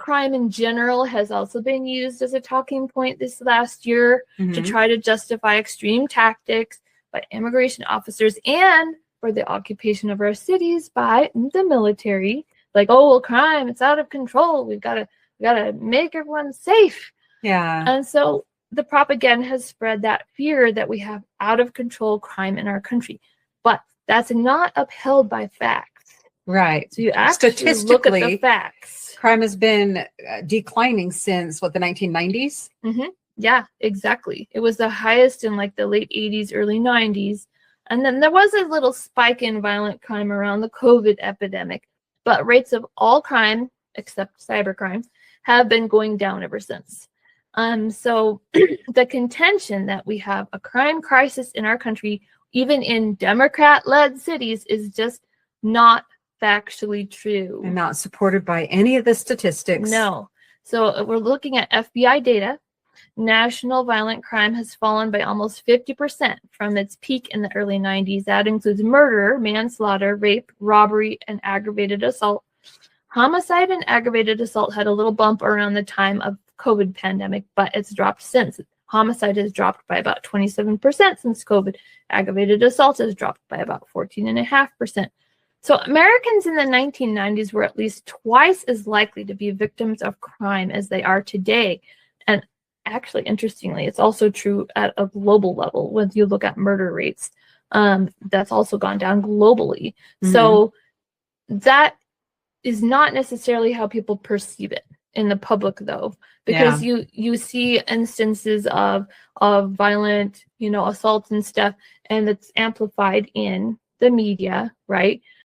crime in general has also been used as a talking point this last year to try to justify extreme tactics by immigration officers and for the occupation of our cities by the military. Like, oh, well, crime, it's out of control. We gotta make everyone safe. Yeah. And so the propaganda has spread that fear that we have out of control crime in our country. But that's not upheld by facts. Right. So you actually look at the facts. Crime has been declining since, the 1990s? Yeah, exactly. It was the highest in like the late 80s, early 90s. And then there was a little spike in violent crime around the COVID epidemic. But rates of all crime, except cybercrime, have been going down ever since. So the contention that we have a crime crisis in our country, even in Democrat-led cities, is just not factually true. And not supported by any of the statistics. No. So we're looking at FBI data. National violent crime has fallen by almost 50% from its peak in the early 90s. That includes murder, manslaughter, rape, robbery, and aggravated assault. Homicide and aggravated assault had a little bump around the time of COVID pandemic, but it's dropped since. Homicide has dropped by about 27% since COVID. Aggravated assault has dropped by about 14.5%. So Americans in the 1990s were at least twice as likely to be victims of crime as they are today. And actually, interestingly, it's also true at a global level when you look at murder rates. That's also gone down globally. So that is not necessarily how people perceive it in the public, though, because you see instances of violent, assaults and stuff, and it's amplified in the media, right?